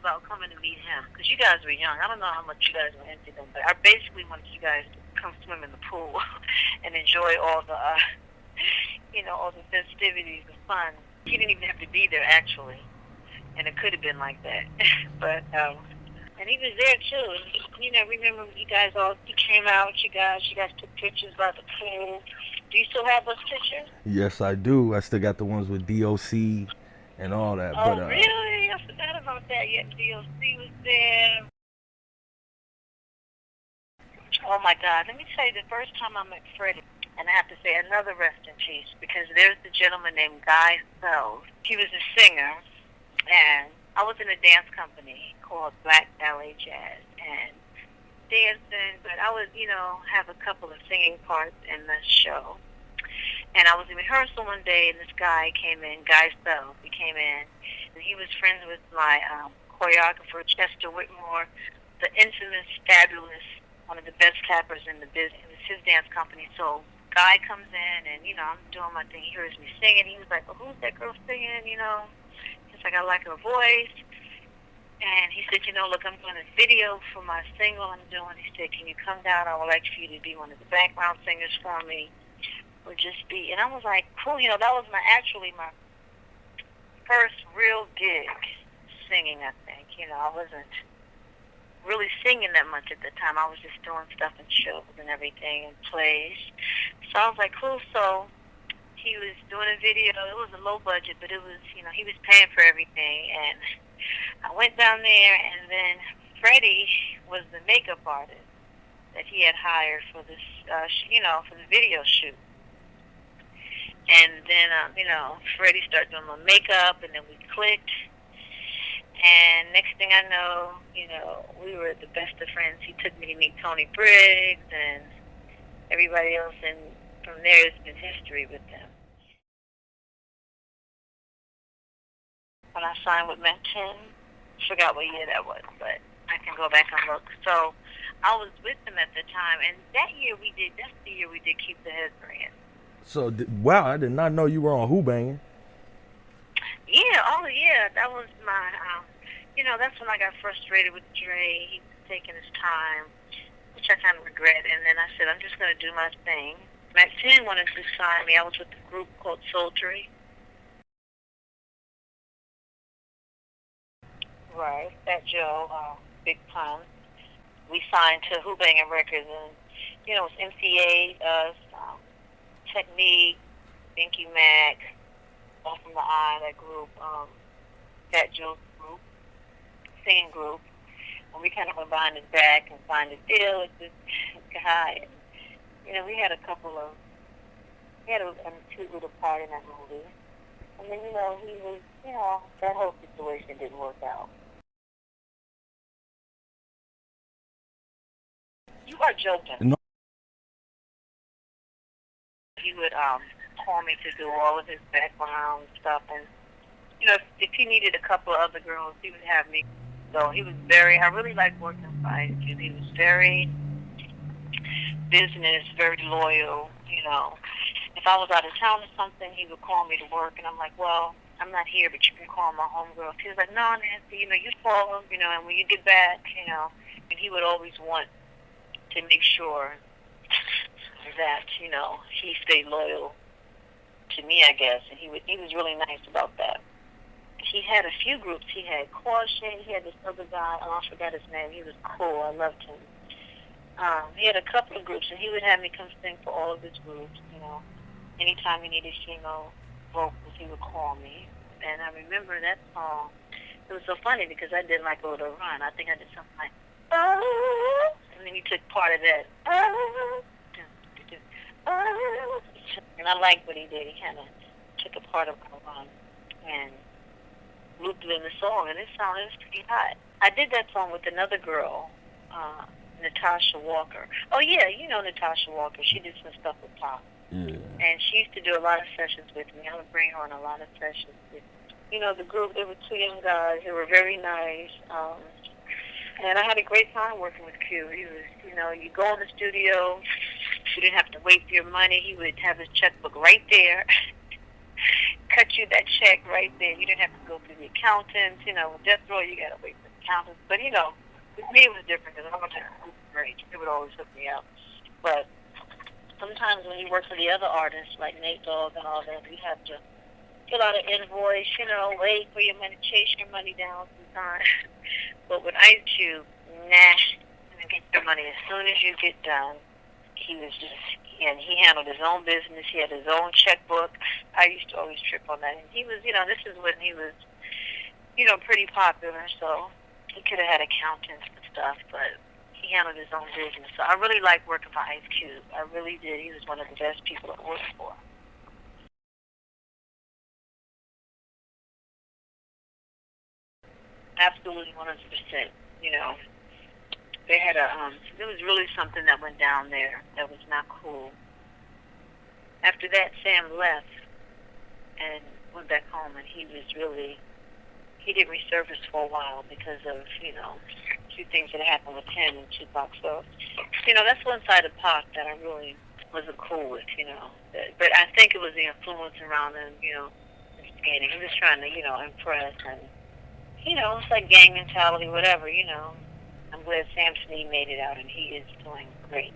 about coming to meet him because you guys were young. I don't know how much you guys were into them, but I basically wanted you guys to come swim in the pool and enjoy all the, all the festivities and fun. He didn't even have to be there actually, and it could have been like that. But and he was there too. And remember you guys he came out. You guys took pictures by the pool. Do you still have those pictures? Yes, I do. I still got the ones with DOC and all that. Oh, but, really? I forgot about that. Yeah, DOC was there. Oh, my God. Let me tell you, the first time I met Freddie, and I have to say another rest in peace, because there's a gentleman named Guy Sells. He was a singer, and I was in a dance company called Black Ballet Jazz, and dancing, but I would, have a couple of singing parts in the show. And I was in rehearsal one day, and this guy came in, Guy Sells. He came in, and he was friends with my choreographer, Chester Whitmore, the infamous, fabulous, one of the best cappers in the business. It was his dance company. So Guy comes in, and, I'm doing my thing. He hears me singing. He was like, well, who's that girl singing, He's like, I like her voice. And he said, look, I'm doing this video for my single I'm doing. He said, can you come down? I would like for you to be one of the background singers for me. Or just be. And I was like, cool. That was my first real gig singing, I think. I wasn't really singing that much at the time. I was just doing stuff in shows and everything and plays. So I was like, cool. So he was doing a video. It was a low budget, but it was, he was paying for everything. And I went down there, and then Freddie was the makeup artist that he had hired for this, for the video shoot. And then, Freddie started doing my makeup, and then we clicked. And next thing I know, we were the best of friends. He took me to meet Tony Briggs and everybody else, and from there it's been history with them. When I signed with Mack, I forgot what year that was, but I can go back and look. So I was with them at the time, and that's the year we did Keep the Heads Ringing. So, wow, I did not know you were on Who Bangin'. Yeah, that was my, that's when I got frustrated with Dre. He was taking his time, which I kind of regret, and then I said, I'm just going to do my thing. Mack wanted to sign me. I was with a group called Sultry. Right, Fat Joe, Big Pun. We signed to Who Bangin' Records, and, it was MCA, us, Technique, Binky Mack, All From the Eye, that group, Fat Joe's group, singing group. And we kind of went behind his back and signed a deal with this guy. And, we had a cute little part in that movie. And then, he was, that whole situation didn't work out. You are joking. No. He would call me to do all of his background stuff, and if he needed a couple of other girls, he would have me. So he was I really liked working with Ice Cube. He was very business, very loyal. If I was out of town or something, he would call me to work, and I'm like, well, I'm not here, but you can call my homegirl. He was like, no, Nancy, you call him, and when you get back, and he would always want to make sure that, he stayed loyal to me, I guess, and he was really nice about that. He had a few groups. He had Kausion, he had this other guy, I forgot his name, he was cool, I loved him. He had a couple of groups, and he would have me come sing for all of his groups, Anytime he needed female vocals, he would call me. And I remember that song, it was so funny because I did like a little run. I think I did something like, oh, and then he took part of that, oh, and I liked what he did. He kind of took a part of my run and looped it in the song, and it was pretty hot. I did that song with another girl, Natasha Walker. Oh yeah, Natasha Walker. She did some stuff with Pop. Yeah. And she used to do a lot of sessions with me. I would bring her on a lot of sessions with me. The group, they were two young guys. They were very nice. And I had a great time working with Q. He was, you go in the studio, you didn't have to wait for your money. He would have his checkbook right there. cut you that check right there. You didn't have to go through the accountants. You know, with Deathrow, you got to wait for the accountants. But, you know, with me it was different because I'm a great. It would always hook me up. But sometimes when you work for the other artists, like Nate Dogg and all that, you have to fill out an invoice, you know, wait for your money, chase your money down sometimes. But with Ice Cube, nah, you get your money as soon as you get done. He was just, and he handled his own business. He had his own checkbook. I used to always trip on that. And he was, you know, this is when he was, you know, pretty popular. So he could have had accountants and stuff, but he handled his own business. So I really liked working for Ice Cube. I really did. He was one of the best people to work for. Absolutely, 100%. You know, they had there was really something that went down there that was not cool. After that, Sam left and went back home, and he didn't resurface for a while because of, you know, a few things that happened with him and Tupac. So, you know, that's one side of Pac that I really wasn't cool with, you know. But I think it was the influence around him, you know, skating. He was trying to, you know, impress, and, you know, it's like gang mentality, whatever, you know. I'm glad Sam Sneed made it out, and he is doing great.